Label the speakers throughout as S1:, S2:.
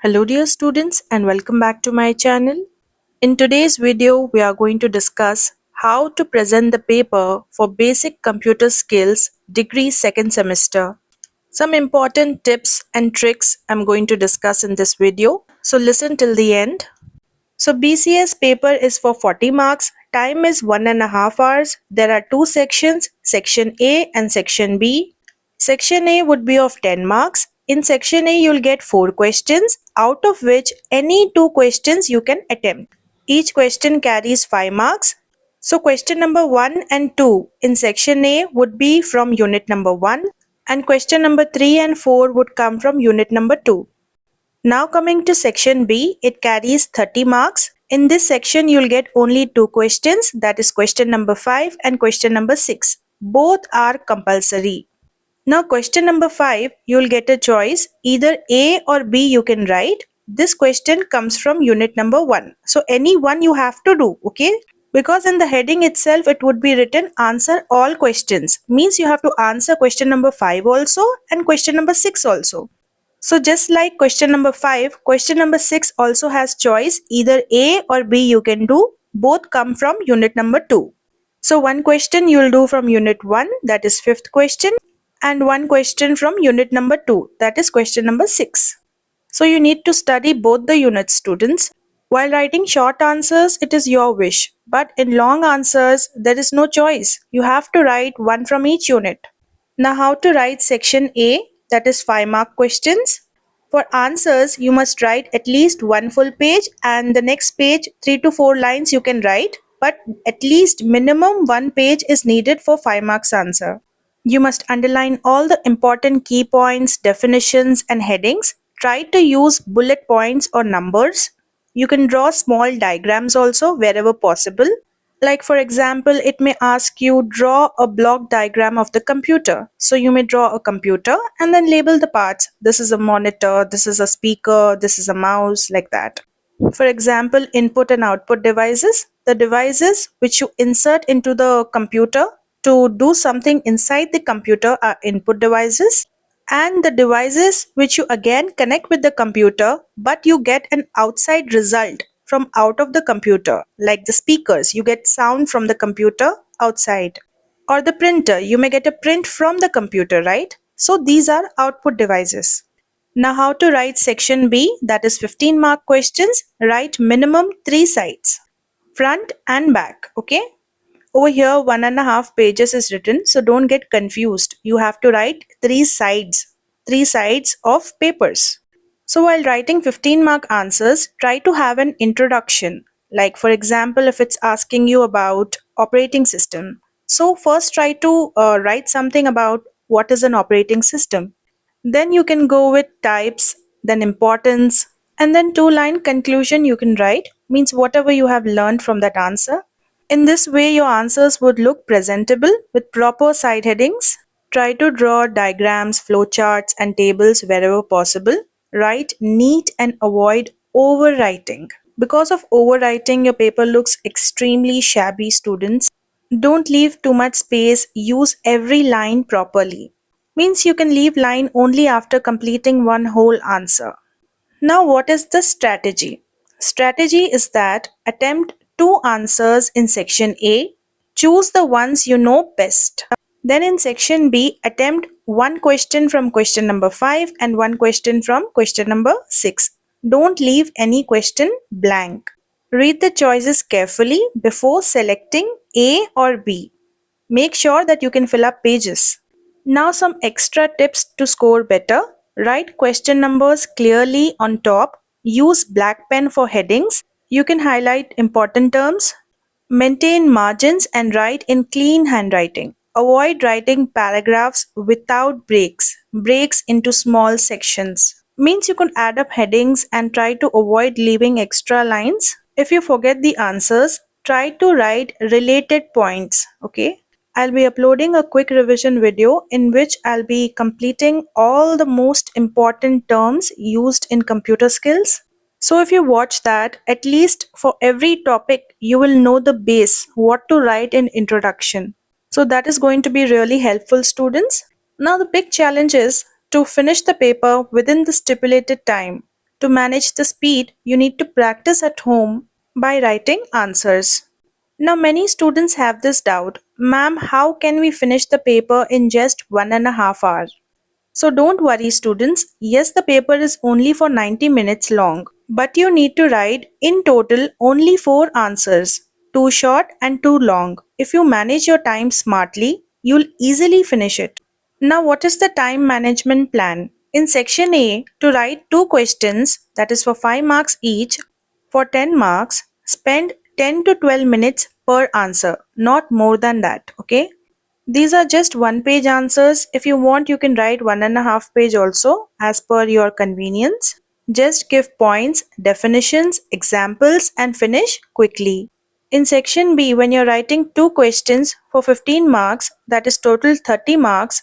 S1: Hello dear students and welcome back to my channel. In today's video, we are going to discuss how to present the paper for Basic Computer Skills Degree Second Semester. Some important tips and tricks I'm going to discuss in this video, so listen till the end. So BCS paper is for 40 marks, time is 1.5 hours. There are two sections, section A and section B. Section A would be of 10 marks. In section A, you'll get 4 questions, out of which any 2 questions you can attempt. Each question carries 5 marks. So question number 1 and 2 in section A would be from unit number 1 and question number 3 and 4 would come from unit number 2. Now coming to section B, it carries 30 marks. In this section, you'll get only 2 questions, that is question number 5 and question number 6. Both are compulsory. Now question number 5, you'll get a choice, either A or B you can write. This question comes from unit number 1. So any one you have to do, okay? Because in the heading itself, it would be written answer all questions. Means you have to answer question number 5 also and question number 6 also. So just like question number 5, question number 6 also has choice, either A or B you can do. Both come from unit number 2. So one question you will do from unit 1, that is 5th question, and one question from unit number 2, that is question number 6. So you need to study both the units, students. While writing short answers, it is your wish. But in long answers, there is no choice. You have to write one from each unit. Now how to write section A, that is 5 mark questions. For answers, you must write at least one full page and the next page 3 to 4 lines you can write, but at least minimum one page is needed for 5 marks answer. You must underline all the important key points, definitions and headings. Try to use bullet points or numbers. You can draw small diagrams also wherever possible. Like for example, it may ask you draw a block diagram of the computer. So you may draw a computer and then label the parts. This is a monitor, this is a speaker, this is a mouse, like that. For example, input and output devices. The devices which you insert into the computer to do something inside the computer are input devices. And the devices which you again connect with the computer but you get an outside result from out of the computer, like the speakers, you get sound from the computer outside, or the printer, you may get a print from the computer, right? So these are output devices. Now how to write section B, that is 15 mark questions. Write minimum 3 sides, front and back, okay? Over here 1.5 pages is written, so don't get confused. You have to write 3 sides of papers. So while writing 15 mark answers, try to have an introduction. Like for example, if it's asking you about operating system. So first try to write something about what is an operating system. Then you can go with types, then importance, and then 2-line conclusion you can write, means whatever you have learned from that answer. In this way, your answers would look presentable with proper side headings. Try to draw diagrams, flowcharts, and tables wherever possible. Write neat and avoid overwriting. Because of overwriting, your paper looks extremely shabby, students. Don't leave too much space. Use every line properly. Means you can leave line only after completing one whole answer. Now, what is the strategy? Strategy is that attempt 2 answers in section A, choose the ones you know best. Then in section B, attempt one question from question number 5 and one question from question number 6. Don't leave any question blank. Read the choices carefully before selecting A or B. Make sure that you can fill up pages. Now some extra tips to score better. Write question numbers clearly on top. Use black pen for headings. You can highlight important terms. Maintain margins and write in clean handwriting. Avoid writing paragraphs without breaks. Breaks into small sections. Means you can add up headings and try to avoid leaving extra lines. If you forget the answers, try to write related points. Okay. I'll be uploading a quick revision video in which I'll be completing all the most important terms used in computer skills. So if you watch that, at least for every topic, you will know the base, what to write in introduction. So that is going to be really helpful, students. Now the big challenge is to finish the paper within the stipulated time. To manage the speed, you need to practice at home by writing answers. Now, many students have this doubt, ma'am, how can we finish the paper in just 1.5 hours? So don't worry, students. Yes, the paper is only for 90 minutes long, but you need to write in total only 4 answers, 2 short and 2 long. If you manage your time smartly, you'll easily finish it. Now, what is the time management plan? In section A, to write 2 questions, that is for 5 marks each, for 10 marks, spend 10 to 12 minutes per answer, not more than that, okay? These are just one page answers. If you want, you can write 1.5 page also as per your convenience. Just give points, definitions, examples, and finish quickly. In section B, when you're writing 2 questions for 15 marks, that is total 30 marks,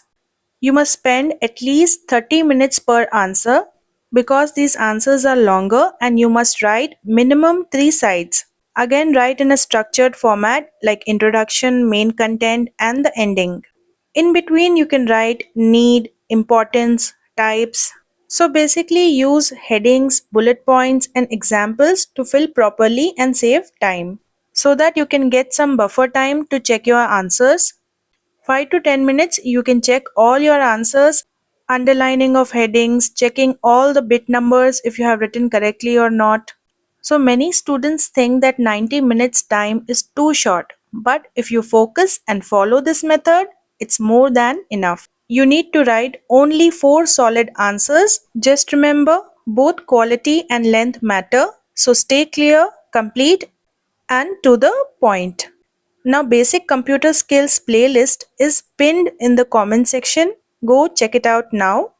S1: you must spend at least 30 minutes per answer because these answers are longer and you must write minimum 3 sides. Again, write in a structured format like introduction, main content, and the ending. In between, you can write need, importance, types. So basically, use headings, bullet points, and examples to fill properly and save time so that you can get some buffer time to check your answers. 5 to 10 minutes, you can check all your answers, underlining of headings, checking all the bit numbers if you have written correctly or not. So many students think that 90 minutes time is too short, but if you focus and follow this method, it's more than enough. You need to write only 4 solid answers. Just remember, both quality and length matter, so stay clear, complete, and to the point. Now, basic computer skills playlist is pinned in the comment section. Go check it out now.